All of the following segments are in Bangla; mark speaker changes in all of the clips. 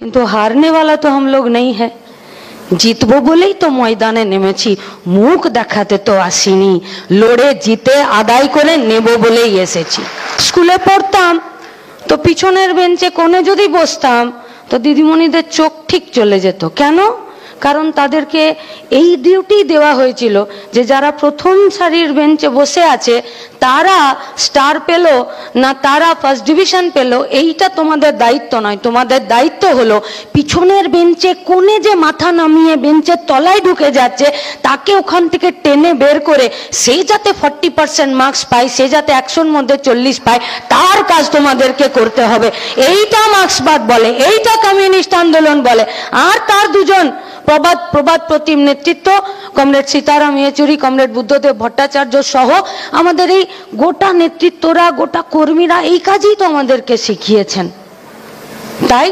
Speaker 1: किंतु हारने वाला तो हम लोग नहीं है। জিতবো বলেই তো ময়দানে নেমেছি, মুখ দেখাতে তো আসিনি, লড়ে জিতে আদায় করে নেব বলেই এসেছি। স্কুলে পড়তাম তো পিছনের বেঞ্চে কোণে যদি বসতাম তো দিদিমণিদের চোখ ঠিক চলে যেত। কেন? কারণ তাদেরকে এই ডিউটি দেওয়া হয়েছিল যে যারা প্রথম সারির বেঞ্চে বসে আছে তারা স্টার পেল না তারা ফার্স্ট ডিভিশন পেল, এইটা তোমাদের দায়িত্ব নয়। তোমাদের দায়িত্ব হলো পিছনের বেঞ্চে কোণে যে মাথা নামিয়ে বেঞ্চের তলায় ঢুকে যাচ্ছে তাকে ওখান থেকে টেনে বের করে সে যাতে 40% মার্কস পায়, সে যাতে 100-র মধ্যে 40 পায়, তার কাজ তোমাদেরকে করতে হবে। এইটা মার্ক্সবাদ বলে, এইটা কমিউনিস্ট আন্দোলন বলে। আর তার দুজন প্রবাদ প্রতিম নেতৃত্ব কমরেড সীতারাম ইয়েচুরি, কমরেড বুদ্ধদেব ভট্টাচার্য সহ আমাদের এই গোটা নেতৃত্বরা, গোটা কর্মীরা এই কাজই তো আমাদেরকে শিখিয়েছেন। তাই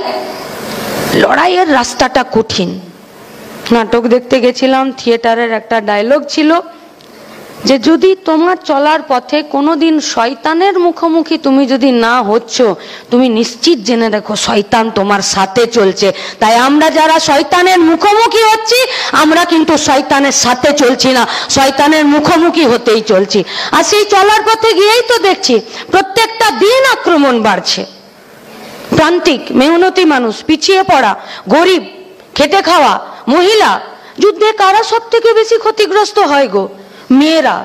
Speaker 1: লড়াইয়ের রাস্তাটা কঠিন। নাটক দেখতে গেছিলাম, থিয়েটারের একটা ডায়লগ ছিল যে যদি তোমার চলার পথে কোনোদিন শয়তানের মুখোমুখি তুমি যদি না হচ্ছ, তুমি নিশ্চিত জেনে দেখো শয়তান তোমার সাথে চলছে। তাই আমরা যারা শয়তানের মুখোমুখি হচ্ছি আমরা কিন্তু শয়তানের সাথে চলছি না, শয়তানের মুখোমুখি হতেই চলছি। আর সেই চলার পথে গিয়েই তো দেখছি প্রত্যেকটা দিন আক্রমণ বাড়ছে। প্রান্তিক মেহনতি মানুষ, পিছিয়ে পড়া, গরিব, খেটে খাওয়া, মহিলা, যুদ্ধে কারা সব থেকে বেশি ক্ষতিগ্রস্ত হয় গো? মেয়েরা।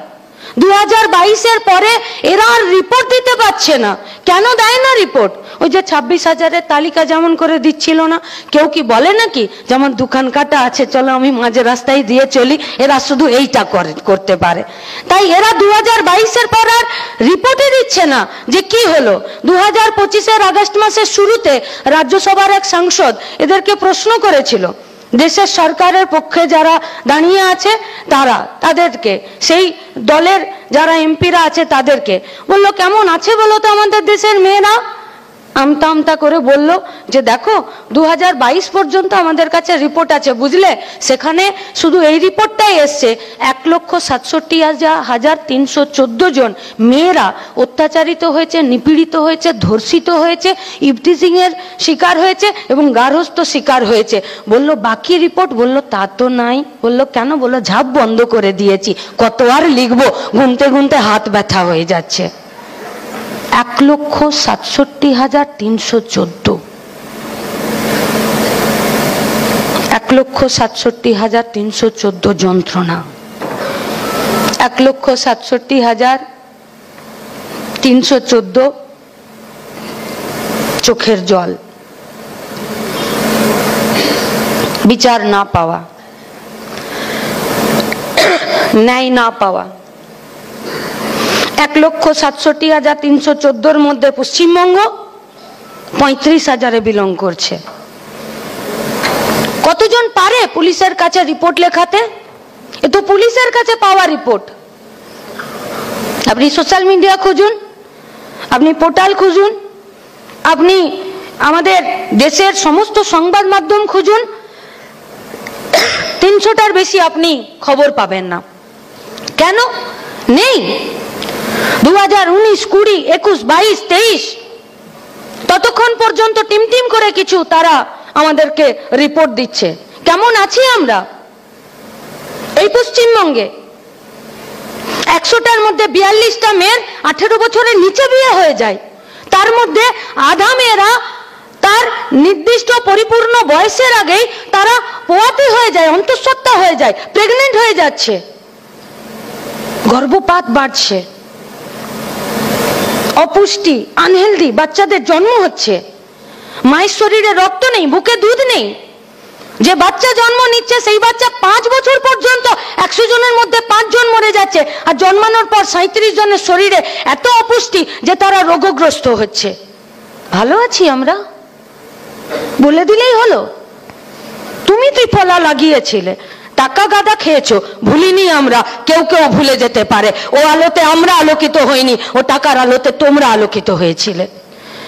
Speaker 1: 2022-এর পরে এরা আর রিপোর্ট দিতে পারছে না। কেন দেয় না রিপোর্ট? ওই যে 26,000-এর তালিকা যেমন করে দিচ্ছিল না, কেউ কি বলে নাকি যেমন দোকান কাটা আছে চলো আমি মাঝে রাস্তায় দিয়ে চলি, এরা শুধু এইটা করতে পারে। তাই এরা 2022-এর পর আর রিপোর্টই দিচ্ছে না যে কি হলো। 2025-এর আগস্ট মাসের শুরুতে রাজ্যসভার এক সাংসদ এদেরকে প্রশ্ন করেছিল, দেশের সরকারের পক্ষে যারা দাঁড়িয়ে আছে তাদেরকে, সেই দলের যারা এমপিরা আছে তাদেরকে বললো কেমন আছে বলো তো আমাদের দেশের মেয়েরা? আমতা আমতা করে বলল যে দেখো 2022 পর্যন্ত আমাদের কাছে রিপোর্ট আছে, বুঝলে, সেখানে শুধু এই রিপোর্টটাই এসছে 1,67,314 জন মেয়েরা অত্যাচারিত হয়েছে, নিপীড়িত হয়েছে, ধর্ষিত হয়েছে, ইভটিজিং এর শিকার হয়েছে এবং গার্হস্থ্য শিকার হয়েছে। বলল বাকি রিপোর্ট? বলল তা তো নাই। বলল কেন? বলল ঝাপ বন্ধ করে দিয়েছি, কত আর লিখবো, গুনতে গুনতে হাত ব্যথা হয়ে যাচ্ছে। 1,67,314, 1,67,314 যন্ত্রণা, 1,67,314 চোখের জল, বিচার না পাওয়া, ন্যায় না পাওয়া। 1,67,314-র মধ্যে পশ্চিমবঙ্গ 35,000-এ বিলং করছে। কতজন পারে পুলিশের কাছে রিপোর্ট লেখাতে? এ তো পুলিশের কাছে পাওয়া রিপোর্ট। আপনি সোশ্যাল মিডিয়া খুঁজুন, আপনি পোর্টাল খুঁজুন, আপনি আমাদের দেশের সমস্ত সংবাদ মাধ্যম খুঁজুন, 300টার বেশি আপনি খবর পাবেন না। কেন নেই? 2019, 20, 21, 22, 23 ততক্ষণ পর্যন্ত টিম করে কিছু তারা আমাদেরকে রিপোর্ট দিচ্ছে। কেমন আছি আমরা এই পশ্চিমবঙ্গে? 100টার মধ্যে 42টা মেয়ের 18 বছরের নিচে বিয়ে হয়ে যায়। তার মধ্যে আধা মেয়েরা তার নির্দিষ্ট পরিপূর্ণ বয়সের আগেই তারা পোয়াতি হয়ে যায়, অন্তঃসত্ত্বা হয়ে যায়, প্রেগনেন্ট হয়ে যাচ্ছে, গর্ভপাত বাড়ছে, অপুষ্টি, আনহেলদি বাচ্চাদের জন্ম হচ্ছে, মায়ের শরীরে রক্ত নেই, বুকে দুধ নেই। যে বাচ্চা জন্ম নিচ্ছে সেই বাচ্চা 5 বছর পর্যন্ত 100 জনের মধ্যে 5 জন মরে যাচ্ছে, আর জন্মানোর পর 37 জনের শরীরে এত অপুষ্টি যে তারা রোগগ্রস্ত হচ্ছে। ভালো আছি আমরা? বলে দিলেই হলো। তুমি ত্রিফলা লাগিয়েছিলে, টাকা গাদা খেয়েছো, ভুলিনি আমরা। কেউ কেউ ভুলে যেতে পারে, ও আলোতে আমরা আলোকিত হইনি, ও টাকার আলোতে তোমরা আলোকিত হয়েছিলে।